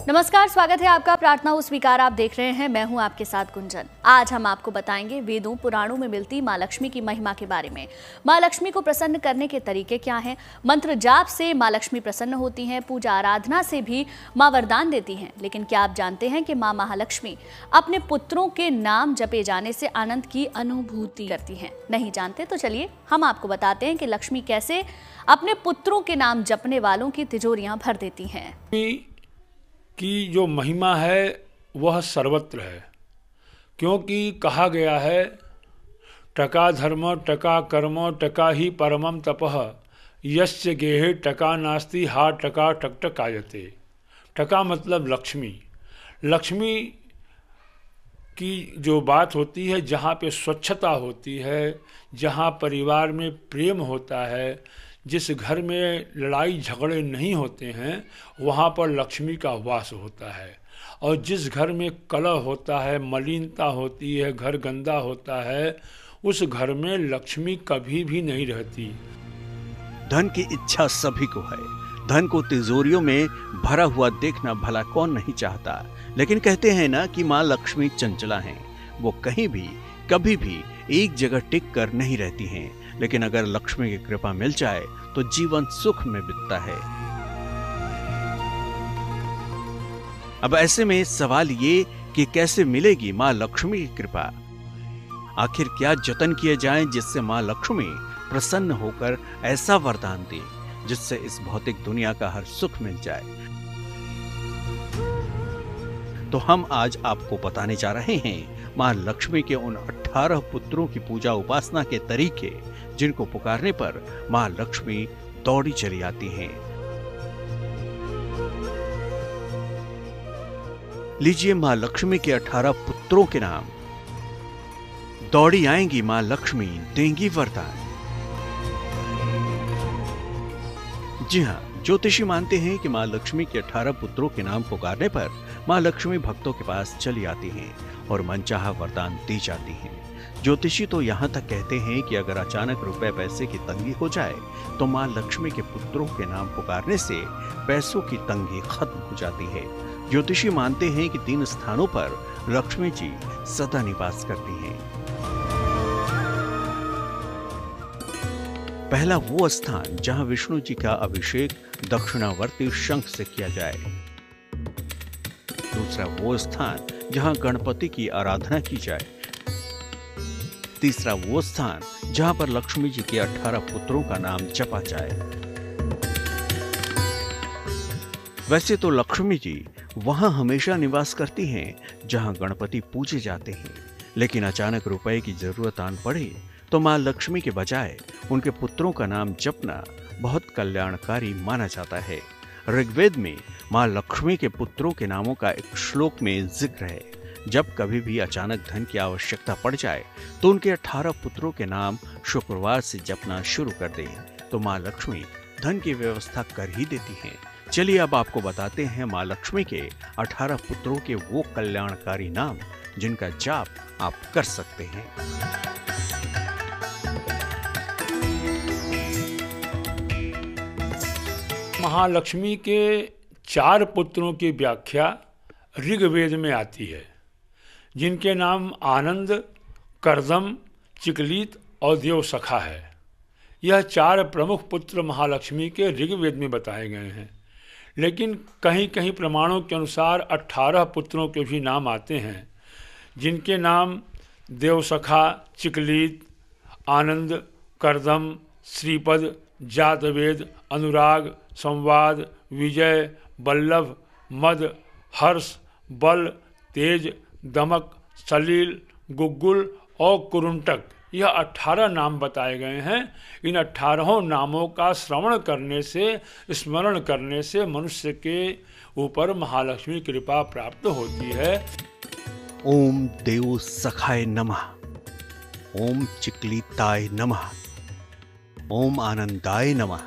नमस्कार, स्वागत है आपका प्रार्थना हो स्वीकार। आप देख रहे हैं, मैं हूं आपके साथ गुंजन। आज हम आपको बताएंगे वेदों पुराणों में मिलती मां लक्ष्मी की महिमा के बारे में। मां लक्ष्मी को प्रसन्न करने के तरीके क्या हैं? मंत्र जाप से मां लक्ष्मी प्रसन्न होती हैं, पूजा आराधना से भी मां वरदान देती हैं। लेकिन क्या आप जानते हैं कि मां महालक्ष्मी अपने पुत्रों के नाम जपे जाने से आनंद की अनुभूति करती हैं? नहीं जानते तो चलिए हम आपको बताते हैं कि लक्ष्मी कैसे अपने पुत्रों के नाम जपने वालों की तिजोरियां भर देती हैं। की जो महिमा है वह सर्वत्र है, क्योंकि कहा गया है टका धर्म टका कर्म टका ही परमम तपः यस्य गेहे टका नास्ति हा टका टकटकायते। टका मतलब लक्ष्मी। लक्ष्मी की जो बात होती है, जहाँ पे स्वच्छता होती है, जहाँ परिवार में प्रेम होता है, जिस घर में लड़ाई झगड़े नहीं होते हैं, वहाँ पर लक्ष्मी का वास होता है। और जिस घर में कलह होता है, मलिनता होती है, घर गंदा होता है, उस घर में लक्ष्मी कभी भी नहीं रहती। धन की इच्छा सभी को है। धन को तिजोरियों में भरा हुआ देखना भला कौन नहीं चाहता। लेकिन कहते हैं ना कि माँ लक्ष्मी चंचला हैं। वो कहीं भी कभी भी एक जगह टिक कर नहीं रहती हैं। लेकिन अगर लक्ष्मी की कृपा मिल जाए तो जीवन सुख में बीतता है। अब ऐसे में सवाल ये कि कैसे मिलेगी मां लक्ष्मी की कृपा? आखिर क्या जतन किए जाएं जिससे मां लक्ष्मी प्रसन्न होकर ऐसा वरदान दे जिससे इस भौतिक दुनिया का हर सुख मिल जाए? तो हम आज आपको बताने जा रहे हैं मां लक्ष्मी के उन 18 पुत्रों की पूजा उपासना के तरीके जिनको पुकारने पर मां लक्ष्मी दौड़ी चली आती हैं। लीजिए मां लक्ष्मी के 18 पुत्रों के नाम। दौड़ी आएंगी मां लक्ष्मी, देंगी वरदान। जी हां, ज्योतिषी मानते हैं कि मां लक्ष्मी के 18 पुत्रों के नाम पुकारने पर मां लक्ष्मी भक्तों के पास चली आती हैं और मनचाहा वरदान दी जाती हैं। ज्योतिषी तो यहाँ तक कहते हैं कि अगर अचानक रुपए पैसे की तंगी हो जाए तो मां लक्ष्मी के पुत्रों के नाम पुकारने से पैसों की तंगी खत्म हो जाती है। ज्योतिषी मानते हैं कि 3 स्थानों पर लक्ष्मी जी सदा निवास करती हैं। पहला वो स्थान जहां विष्णु जी का अभिषेक दक्षिणावर्ती शंख से किया जाए। दूसरा वो स्थान जहां गणपति की आराधना की जाए। तीसरा वो स्थान जहां पर लक्ष्मी जी के 18 पुत्रों का नाम जपा जाए। वैसे तो लक्ष्मी जी वहां हमेशा निवास करती हैं जहां गणपति पूजे जाते हैं, लेकिन अचानक रुपए की जरूरत आन पड़े तो मां लक्ष्मी के बजाय उनके पुत्रों का नाम जपना बहुत कल्याणकारी माना जाता है। ऋग्वेद में मां लक्ष्मी के पुत्रों के नामों का एक श्लोक में जिक्र है। जब कभी भी अचानक धन की आवश्यकता पड़ जाए तो उनके 18 पुत्रों के नाम शुक्रवार से जपना शुरू कर दें तो मां लक्ष्मी धन की व्यवस्था कर ही देती हैं। चलिए अब आपको बताते हैं मां लक्ष्मी के 18 पुत्रों के वो कल्याणकारी नाम जिनका जाप आप कर सकते हैं। महालक्ष्मी के 4 पुत्रों की व्याख्या ऋग्वेद में आती है, जिनके नाम आनंद, करदम, चिकलीत और देवसखा है। यह 4 प्रमुख पुत्र महालक्ष्मी के ऋग्वेद में बताए गए हैं, लेकिन कहीं कहीं प्रमाणों के अनुसार 18 पुत्रों के भी नाम आते हैं, जिनके नाम देवसखा, चिकलीत, आनंद, करदम, श्रीपद, जातवेद, अनुराग, संवाद, विजय, बल्लभ, मद, हर्ष, बल, तेज, दमक, सलील, गुग्गुल और कुरुंटक, यह 18 नाम बताए गए हैं। इन 18 नामों का श्रवण करने से, स्मरण करने से मनुष्य के ऊपर महालक्ष्मी कृपा प्राप्त होती है। ओम देव सखाय नमः, ओम चिकलिताय नमः, ओम आनंदाय नमः,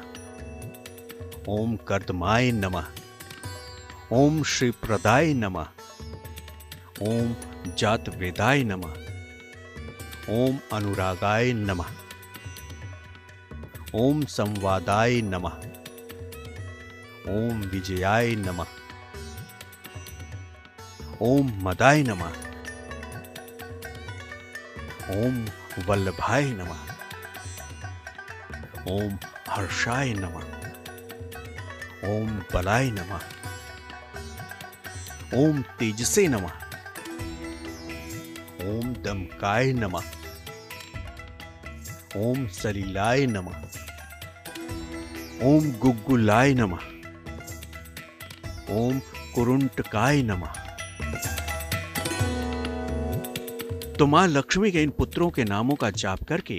ओम कर्दमाय नमः, ओम श्रीप्रदाय नमः, ओम जातवेदाय नमः, ओम अनुरागाय नमः, ओम संवादाय नमः, ओम विजयाय नमः, ओम मदाय नमः। ओम वल्लभाय नमः। ओम हर्षाय नमः। ओम बलाय नमः। ओम तेजसे नमः। ओम दमकाय नमः। ओम सलीलाय नमः। ओम गुग्गुलाय नमः। ओम कुरुंटकाय नमः। तो मां लक्ष्मी के इन पुत्रों के नामों का जाप करके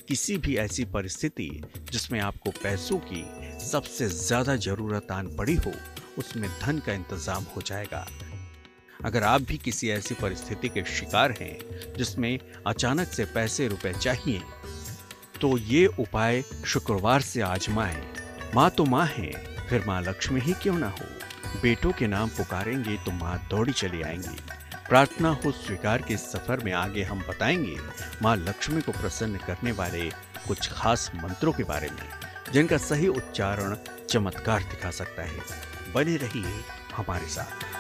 किसी भी ऐसी परिस्थिति जिसमें आपको पैसों की सबसे ज्यादा जरूरत आन पड़ी हो, उसमें धन का इंतजाम हो जाएगा। अगर आप भी किसी ऐसी परिस्थिति के शिकार हैं जिसमें अचानक से पैसे रुपए चाहिए, तो ये उपाय शुक्रवार से आजमाएं। माँ तो माँ है, फिर माँ लक्ष्मी ही क्यों ना हो। बेटों के नाम पुकारेंगे तो माँ दौड़ी चली आएंगी। प्रार्थना हो स्वीकार के इस सफर में आगे हम बताएंगे माँ लक्ष्मी को प्रसन्न करने वाले कुछ खास मंत्रों के बारे में, जिनका सही उच्चारण चमत्कार दिखा सकता है। बने रहिए हमारे साथ।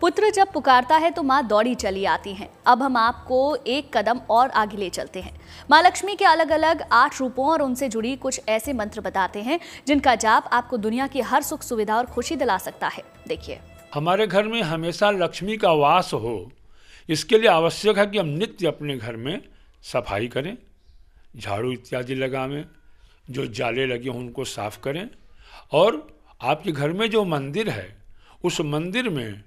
पुत्र जब पुकारता है तो माँ दौड़ी चली आती हैं। अब हम आपको एक कदम और आगे ले चलते हैं। माँ लक्ष्मी के अलग अलग 8 रूपों और उनसे जुड़ी कुछ ऐसे मंत्र बताते हैं जिनका जाप आपको दुनिया की हर सुख सुविधा और खुशी दिला सकता है। देखिए, हमारे घर में हमेशा लक्ष्मी का वास हो, इसके लिए आवश्यक है कि हम नित्य अपने घर में सफाई करें, झाड़ू इत्यादि लगावें, जो जाले लगे हों उनको साफ करें, और आपके घर में जो मंदिर है उस मंदिर में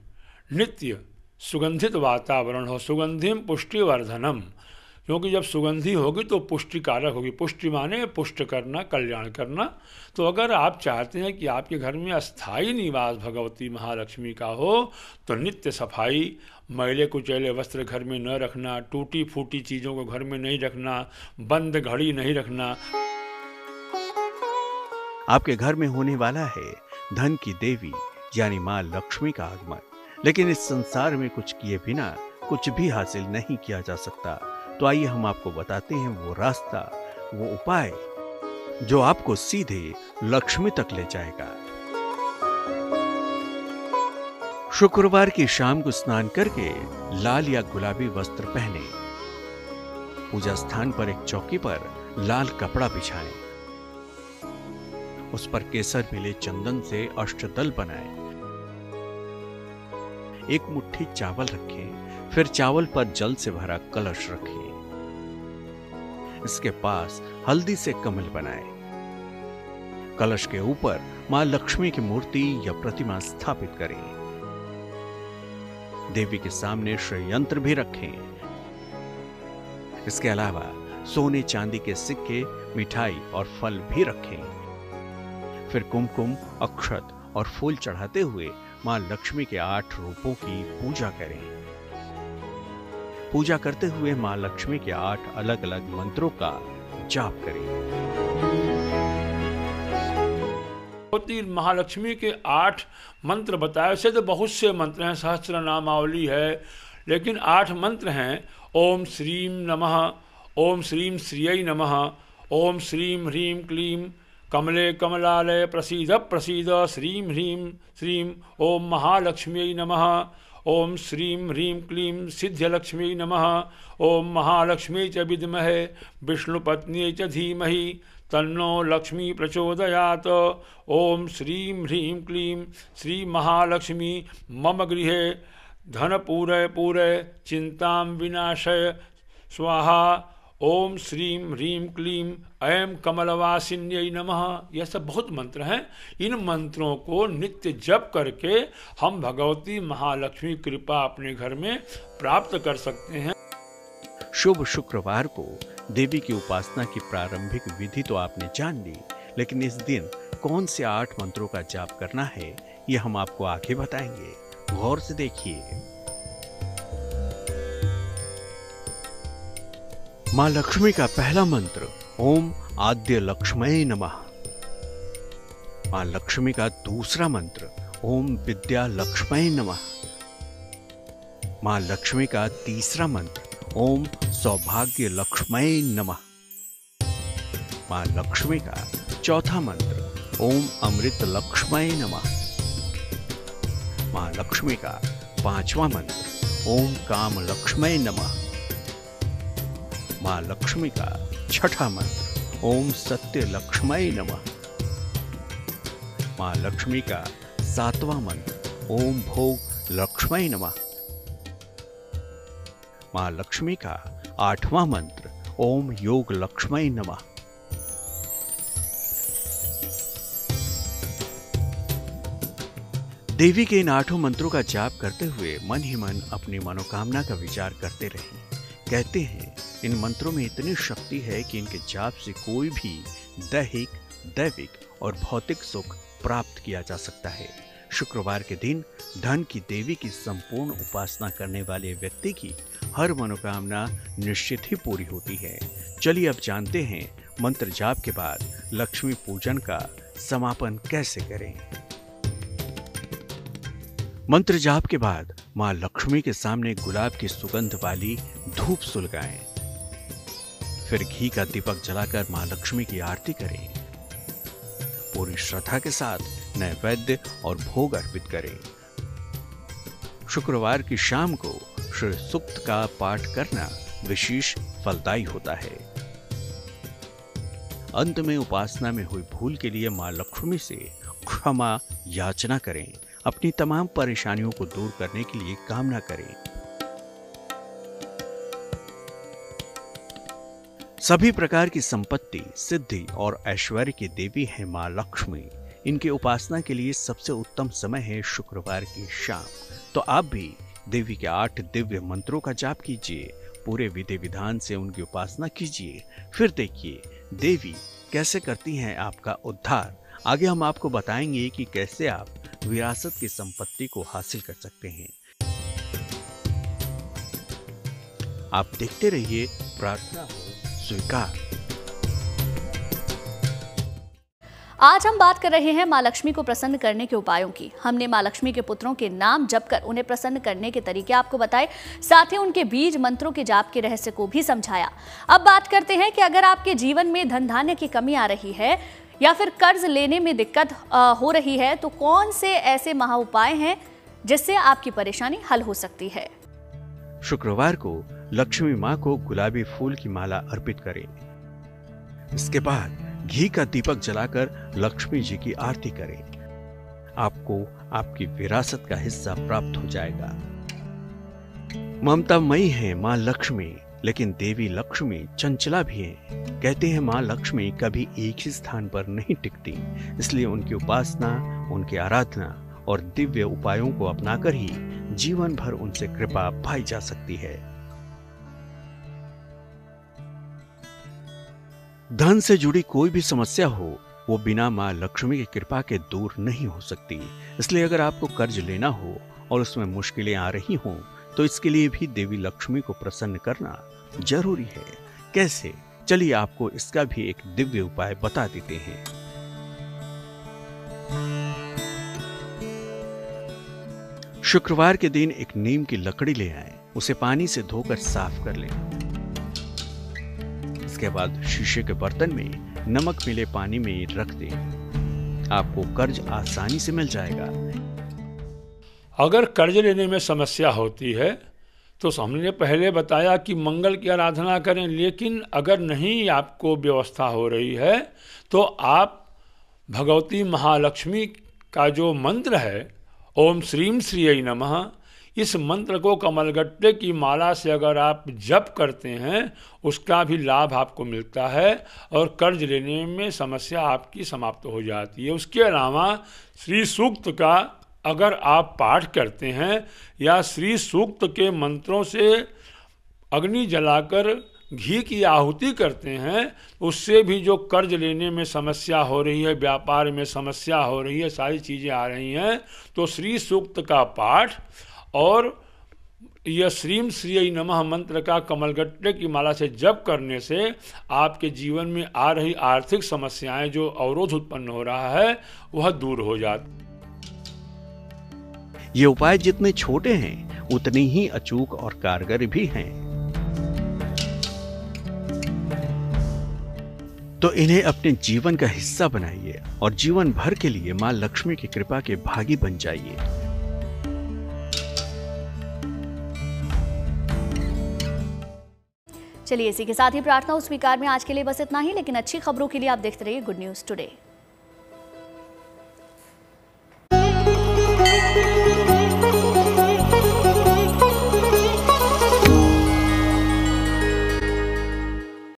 नित्य सुगंधित वातावरण हो। सुगंधिम पुष्टिवर्धनम, क्योंकि जब सुगंधी होगी तो पुष्टिकारक होगी। पुष्टि माने पुष्ट करना, कल्याण करना। तो अगर आप चाहते हैं कि आपके घर में अस्थायी निवास भगवती महालक्ष्मी का हो, तो नित्य सफाई, मैले कुचैले वस्त्र घर में न रखना, टूटी फूटी चीज़ों को घर में नहीं रखना, बंद घड़ी नहीं रखना। आपके घर में होने वाला है धन की देवी यानी माँ लक्ष्मी का आगमन। लेकिन इस संसार में कुछ किए बिना कुछ भी हासिल नहीं किया जा सकता। तो आइए हम आपको बताते हैं वो रास्ता, वो उपाय जो आपको सीधे लक्ष्मी तक ले जाएगा। शुक्रवार की शाम को स्नान करके लाल या गुलाबी वस्त्र पहने, पूजा स्थान पर एक चौकी पर लाल कपड़ा बिछाएं, उस पर केसर मिले चंदन से अष्टदल बनाएं, एक मुट्ठी चावल रखें, फिर चावल पर जल से भरा कलश रखें, इसके पास हल्दी से कमल बनाएं, कलश के ऊपर मां लक्ष्मी की मूर्ति या प्रतिमा स्थापित करें, देवी के सामने श्री यंत्र भी रखें। इसके अलावा सोने चांदी के सिक्के, मिठाई और फल भी रखें। फिर कुमकुम, अक्षत और फूल चढ़ाते हुए मां लक्ष्मी के 8 रूपों की पूजा करें। पूजा करते हुए मां लक्ष्मी के 8 अलग अलग मंत्रों का जाप करें। महालक्ष्मी के 8 मंत्र बताए। वैसे तो बहुत से मंत्र हैं, सहस्त्र नामावली है, लेकिन 8 मंत्र हैं। ओम श्रीम नमः, ओम श्रीम श्रियै नमः, ओम श्रीम ह्रीं क्लीं कमले कमलालय प्रसीद प्रसीद श्रीं ह्रीं श्रीं ओम महालक्ष्म्यै नमः, ओम श्रीं ह्रीं क्लीं सिद्ध्यलक्ष्म्यै नमः, ओम महालक्ष्मी च विद्महे विष्णुपत्न्यै च धीमहि तन्नो लक्ष्मी प्रचोदयात्। ओम श्रीं ह्रीं क्लीं श्री महालक्ष्मी मम गृहे धन पूरय पूरय चिंतां विनाशय स्वाहा। ओम श्रीं ह्रीं क्लीं ऐं कमलवासिन्यै नमः। यह सब बहुत मंत्र हैं। इन मंत्रों को नित्य जप करके हम भगवती महालक्ष्मी कृपा अपने घर में प्राप्त कर सकते हैं। शुभ शुक्रवार को देवी की उपासना की प्रारंभिक विधि तो आपने जान ली, लेकिन इस दिन कौन से 8 मंत्रों का जाप करना है ये हम आपको आगे बताएंगे। गौर से देखिए। मां लक्ष्मी का पहला मंत्र ओम आद्य लक्ष्मये नमः। मां लक्ष्मी का दूसरा मंत्र ओम विद्या लक्ष्मये नमः। मां लक्ष्मी का तीसरा मंत्र ओम सौभाग्य लक्ष्मये नमः। मां लक्ष्मी का चौथा मंत्र ओम अमृत लक्ष्मये नमः। मां लक्ष्मी का 5वां मंत्र ओम काम लक्ष्मय नमः। मां लक्ष्मी का 6ठा मंत्र ओम सत्य लक्ष्मय नमः। मां लक्ष्मी का 7वां मंत्र ओम भोग लक्ष्मय नमः। मां लक्ष्मी का 8वां मंत्र ओम योग लक्ष्मय नमः। देवी के इन 8 मंत्रों का जाप करते हुए मन ही मन अपनी मनोकामना का विचार करते रहें। कहते हैं इन मंत्रों में इतनी शक्ति है कि इनके जाप से कोई भी दैहिक, दैविक और भौतिक सुख प्राप्त किया जा सकता है। शुक्रवार के दिन धन की देवी की संपूर्ण उपासना करने वाले व्यक्ति की हर मनोकामना निश्चित ही पूरी होती है। चलिए अब जानते हैं मंत्र जाप के बाद लक्ष्मी पूजन का समापन कैसे करें। मंत्र जाप के बाद मां लक्ष्मी के सामने गुलाब की सुगंध वाली धूप सुलगाएं। फिर घी का दीपक जलाकर मां लक्ष्मी की आरती करें। पूरी श्रद्धा के साथ नैवेद्य और भोग अर्पित करें। शुक्रवार की शाम को श्री सूक्त का पाठ करना विशेष फलदायी होता है। अंत में उपासना में हुई भूल के लिए मां लक्ष्मी से क्षमा याचना करें। अपनी तमाम परेशानियों को दूर करने के लिए कामना करें। सभी प्रकार की संपत्ति, सिद्धि और ऐश्वर्य की देवी है मां लक्ष्मी। इनकी उपासना के लिए सबसे उत्तम समय है शुक्रवार की शाम। तो आप भी देवी के 8 दिव्य मंत्रों का जाप कीजिए, पूरे विधि विधान से उनकी उपासना कीजिए। फिर देखिए देवी कैसे करती हैं आपका उद्धार। आगे हम आपको बताएंगे कि कैसे आप विरासत की संपत्ति को हासिल कर सकते हैं। आप देखते रहिए प्रार्थना हो स्वीकार। आज हम बात कर रहे हैं मां लक्ष्मी को प्रसन्न करने के उपायों की। हमने मां लक्ष्मी के पुत्रों के नाम जप कर उन्हें प्रसन्न करने के तरीके आपको बताए, साथ ही उनके बीज मंत्रों के जाप के रहस्य को भी समझाया। अब बात करते हैं कि अगर आपके जीवन में धन धान्य की कमी आ रही है या फिर कर्ज लेने में दिक्कत हो रही है तो कौन से ऐसे महा उपाय हैं जिससे आपकी परेशानी हल हो सकती है। शुक्रवार को लक्ष्मी मां को गुलाबी फूल की माला अर्पित करें। इसके बाद घी का दीपक जलाकर लक्ष्मी जी की आरती करें। आपको आपकी विरासत का हिस्सा प्राप्त हो जाएगा। ममतामयी है मां लक्ष्मी, लेकिन देवी लक्ष्मी चंचला भी है। कहते हैं मां लक्ष्मी कभी एक ही स्थान पर नहीं टिकती, इसलिए उनकी उपासना, उनकी आराधना और दिव्य उपायों को अपनाकर ही जीवन भर उनसे कृपा पाई जा सकती है। धन से जुड़ी कोई भी समस्या हो, वो बिना मां लक्ष्मी की कृपा के दूर नहीं हो सकती। इसलिए अगर आपको कर्ज लेना हो और उसमें मुश्किलें आ रही हों, तो इसके लिए भी देवी लक्ष्मी को प्रसन्न करना जरूरी है। कैसे? चलिए आपको इसका भी एक दिव्य उपाय बता देते हैं। शुक्रवार के दिन एक नीम की लकड़ी ले आएं, उसे पानी से धोकर साफ कर लें। इसके बाद शीशे के बर्तन में नमक मिले पानी में रख दें। आपको कर्ज आसानी से मिल जाएगा। अगर कर्ज लेने में समस्या होती है तो हमने पहले बताया कि मंगल की आराधना करें, लेकिन अगर नहीं आपको व्यवस्था हो रही है तो आप भगवती महालक्ष्मी का जो मंत्र है ओम श्रीम श्रीयै नमः, इस मंत्र को कमलगट्टे की माला से अगर आप जप करते हैं उसका भी लाभ आपको मिलता है और कर्ज लेने में समस्या आपकी समाप्त हो जाती है। उसके अलावा श्री सूक्त का अगर आप पाठ करते हैं या श्री सूक्त के मंत्रों से अग्नि जलाकर घी की आहुति करते हैं, उससे भी जो कर्ज लेने में समस्या हो रही है, व्यापार में समस्या हो रही है, सारी चीज़ें आ रही हैं, तो श्री सूक्त का पाठ और यह श्रीम श्रीयै नमः मंत्र का कमलगट्टे की माला से जप करने से आपके जीवन में आ रही आर्थिक समस्याएं, जो अवरोध उत्पन्न हो रहा है, वह दूर हो जाती। ये उपाय जितने छोटे हैं उतने ही अचूक और कारगर भी हैं। तो इन्हें अपने जीवन का हिस्सा बनाइए और जीवन भर के लिए मां लक्ष्मी की कृपा के भागी बन जाइए। चलिए इसी के साथ ही प्रार्थना स्वीकार में आज के लिए बस इतना ही, लेकिन अच्छी खबरों के लिए आप देखते रहिए गुड न्यूज टुडे।